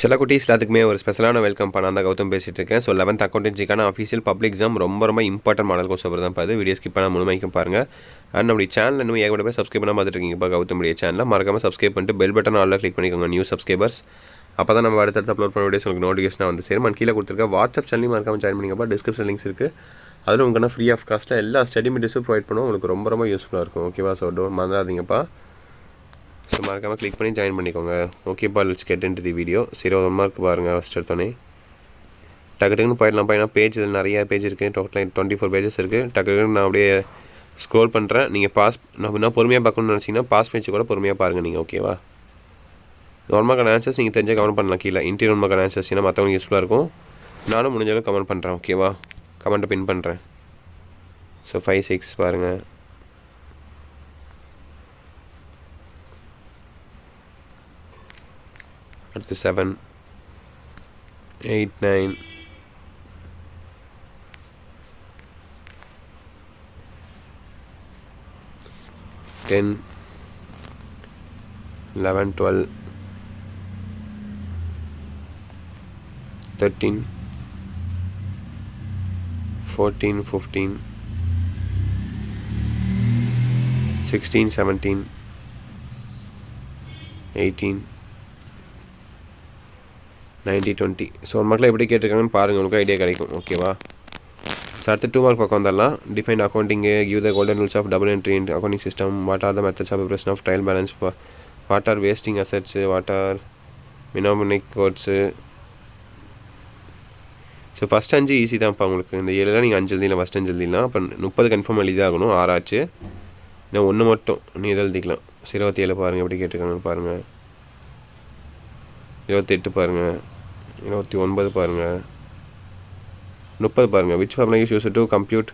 சில குட்டீஸ் எல்லாத்துக்குமே ஒரு ஸ்பெஷலான வெல்கம் பண்ண அந்த கௌதம் பேசிகிட்டு இருக்கேன். ஸோ 11th அக்கௌண்டன்சிக்கான அஃபீஷியல் பப்ளிக் எக்ஸாம் ரொம்ப இம்பார்ட்டன்ட் மாடல் கோர்ஸ் பேப்பர் தான் பார்த்து வீடியோ ஸ்கிப் பண்ணால் முழுமைக்கும் பாருங்கள். அண்ட் நம்முடைய சேனல் இன்னும் ஏகப்பட்ட பேர் சப்ஸ்கிரைப் பண்ணால் பார்த்துட்டு இருக்கீங்க. இப்போ கௌதமுடைய சேனலில் மறக்காமல் சப்ஸ்கிரைப் பண்ணிட்டு பெல் பட்டன் ஆல்ல கிளிக் பண்ணிக்கோங்க நியூ சப்ஸ்கிரைபர்ஸ். அப்போ தான் நம்ம அடுத்தடுத்து அப்லோட் பண்ண வீடியோஸ் உங்களுக்கு நோட்டிஃபிகேஷனாக வந்து சேரும். அண்ட் கீழே கொடுத்துருக்க வாட்ஸ்அப் சேனலையும் மறக்காமல் ஜாயின் பண்ணிக்கப்பா. டிஸ்கிரிப்ஷன் லிங்க்ஸ் இருக்குது. அதில் உங்களுக்கு ஃப்ரீ ஆஃப் காஸ்ட்டில் எல்லா ஸ்டடி மெட்டீரியல்ஸும் ப்ரொவைட் பண்ணுவோம். உங்களுக்கு ரொம்ப யூஸ்ஃபுல்லாக இருக்கும். ஓகேவா? ஸோ மறந்துடாதீங்கப்பா. ஸோ மறக்காமல் கிளிக் பண்ணி ஜாயின் பண்ணிக்கோங்க. ஓகேப்பா, let's get into the video. 1 mark பாருங்கள். ஃபஸ்ட் எடுத்தோன்னே டக்குன்னு போயிடலாம்ப்பா. ஏன்னா பேஜ் இதில் நிறையா பேஜ் இருக்குது. டோட்டலாக 24 பேஜஸ் இருக்குது. டக்குன்னு நான் அப்படியே ஸ்க்ரோல் பண்ணுறேன். நீங்கள் நான் பொறுமையாக பார்க்கணும்னு நினச்சிங்கன்னா பாஸ் பேஜ் கூட பொறுமையாக பாருங்கள் நீங்கள். ஓகேவா? நார்மலாக ஆன்சர்ஸ் நீங்கள் தெரிஞ்சால் கமெண்ட் பண்ணலாம் கீழே. இன்டீரியர் நார்மலாக ஆன்சர்ஸ் ஏன்னா மற்றவங்க யூஸ்ஃபுல்லாக இருக்கும். நானும் முடிஞ்சாலும் கமெண்ட் பண்ணுறேன். ஓகேவா? கமெண்ட்டை பின் பண்ணுறேன். ஸோ 5, 6 பாருங்கள். அடுத்து 7, 8, 9, 10, 11, 12, 13, 14, 15, 16, 17, 18, 90, 20. ஸோ மக்கள் எப்படி கேட்டிருக்காங்கன்னு பாருங்கள், உங்களுக்கு ஐடியா கிடைக்கும். ஓகேவா? ஸோ அடுத்து 2 மார்க் பக்கம் வந்துடலாம். Define accounting, give the golden rules of double entry in accounting system, what are the methods of preparation of trial balance, what are wasting assets, what are mnemonic codes. So first 5 easy தான்ப்பா உங்களுக்கு. இந்த 7 நீங்கள் 5 எழுதிக்கலாம். First 5 எழுதிக்கலாம். அப்போ 30 confirm எழுதியாகணும். 6 ஆச்சு. இன்னும் 1 மட்டும் நீ இதை எழுதிக்கலாம். 27 பாருங்கள் எப்படி கேட்டிருக்காங்கன்னு பாருங்கள். 28 பாருங்கள். 29 பாருங்கள். 30 பாருங்கள். Which formula use to compute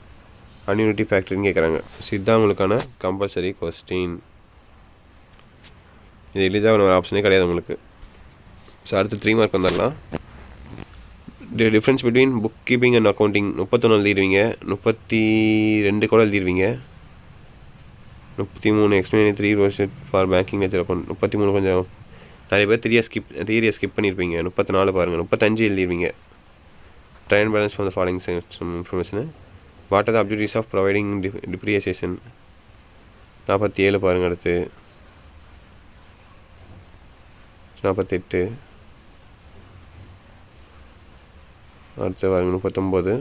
annuity ஃபேக்டரின்னு கேட்குறாங்க. ஸோ இதுதான் உங்களுக்கான கம்பல்சரி கொஸ்டின். இது எளிதாக ஒரு ஆப்ஷனே கிடையாது உங்களுக்கு. ஸோ அடுத்து 3 மார்க் வந்துடலாம். Difference between book keeping and accounting 31 எழுதிடுவீங்க. 32 கூட எழுதிடுவீங்க. 33 explain 3 for banking nature account. 33 கொஞ்சம் நிறைய பேர் தியரியை ஸ்கிப் பண்ணியிருப்பீங்க. 34 பாருங்கள். 35 எழுதிடுவீங்க. Trial balance for the following information. What are the objectives of providing depreciation. 47 பாருங்கள். அடுத்து 48. அடுத்து பாருங்கள் 39.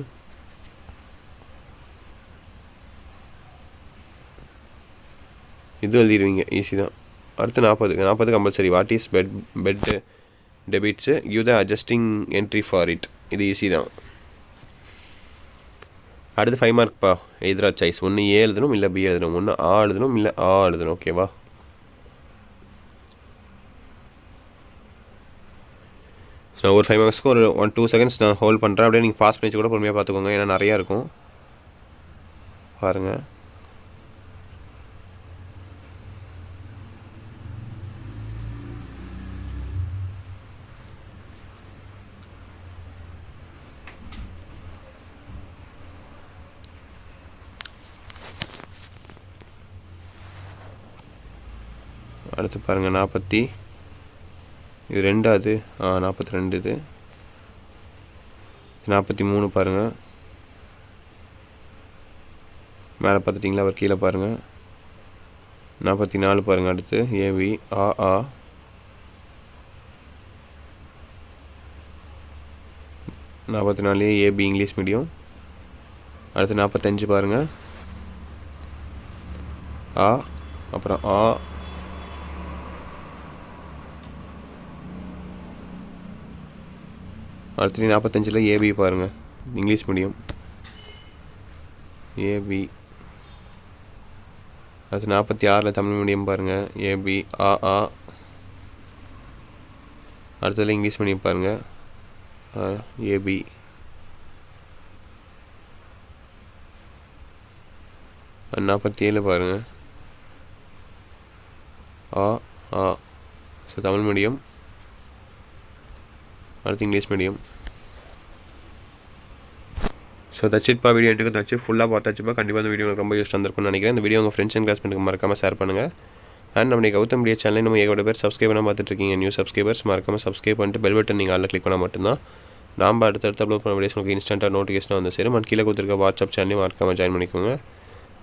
இது எழுதிடுவீங்க. ஈஸி தான். அடுத்து 40 compulsory. What is bad debts, give the adjusting entry for it. இது ஈஸி தான். அடுத்து 5 மார்க்ப்பா. எதிரா சாய்ஸ். ஒன்று ஏ எழுதணும், இல்லை பி எழுதணும். ஒன்று ஆ எழுதணும், இல்லை ஆ எழுதணும். ஓகேவா? நான் ஒரு 5 மார்க்ஸ்க்கு ஒரு 1-2 செகண்ட்ஸ் நான் ஹோல்ட் பண்ணுறேன். அப்படியே நீங்கள் பாஸ் பண்ணி கூட பொறுமையாக பார்த்துக்கோங்க. ஏன்னா நிறையா இருக்கும் பாருங்கள். அடுத்து பாருங்கள் 40. இது 2ஆவது. 42 இது. 43 பாருங்கள். மேலே பார்த்துட்டிங்களா? அவர் கீழே பாருங்கள். 44 பாருங்கள். அடுத்து ஏவி ஆ 44 ஏபி இங்கிலீஷ் மீடியம். அடுத்து 45 பாருங்கள். ஆ, அப்புறம் ஆ, அடுத்து 45 ஏபி பாருங்கள். English medium A B. அடுத்து 46 தமிழ் மீடியம் பாருங்கள். ஏபி ஆ. அடுத்ததில் இங்கிலீஷ் மீடியம் பாருங்கள். ஏபி. அது 47 பாருங்கள். ஆ. So Tamil medium. அடுத்து இங்கிலீஷ் மீடியம். ஸோ தச்சிட்பா வீடியோ எனக்கு தச்சு ஃபுல்லாக பார்த்தாச்சுப்பா. கண்டிப்பாக இந்த வீடியோ உங்களுக்கு ரொம்ப யூஸ் வந்திருக்கும்னு நினைக்கிறேன். இந்த வீடியோ உங்கள் ஃப்ரெண்ட்ஸ் அண்ட் கிளாஸ்மேட்டுக்கு மறக்காமல் ஷேர் பண்ணுங்கள். அண்ட் நம்முடைய கௌதம் மீடியா சேனலை நம்ம ஏகப்பட்ட பேர் சப்ஸ்கிரைப் பண்ண பார்த்துட்ருக்கீங்க. நியூ சப்ஸ்கிரைபர்ஸ் மறக்காமல் சப்ஸ்கிரைப் பண்ணிட்டு பெல் பட்டன் நீங்கள் அதில் கிளிக் பண்ணால் மட்டும்தான் நாம் அடுத்தடுத்து அப்லோட் பண்ண வீடியோஸ் உங்களுக்கு இன்ஸ்டன்ட்டாக நோட்டிஃபிகேஷன் வந்து சேரும். கீழே கொடுத்துருக்க வாட்ஸ்அப் சேனலையும் மறக்காமல் ஜாயின் பண்ணிக்கோங்க.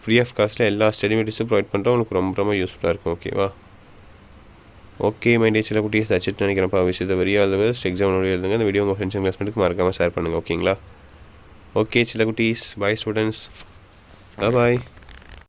ஃப்ரீ ஆஃப் காஸ்ட்டில் எல்லா ஸ்டடி மெட்டீரியல்ஸும் ப்ரொவைட் பண்ணுறோம். உங்களுக்கு ரொம்ப ரொம்ப யூஸ்ஃபுல்லாக இருக்கும். ஓகேவா? ஓகே மை டே சில குட்டீஸ் தச்சுட்டு நினைக்கிறேன்ப்பா. விஷயத்தை very all the best. Exam எழுதுங்க. இந்த வீடியோ உங்கள் ஃப்ரெண்ட்ஸ் அண்ட் கிளாஸ்மேட்டுக்கு மறக்காமல் ஷேர் பண்ணுங்கள். ஓகேங்களா? ஓகே சில குட்டீஸ், பாய் ஸ்டூடெண்ட்ஸ், பாய்.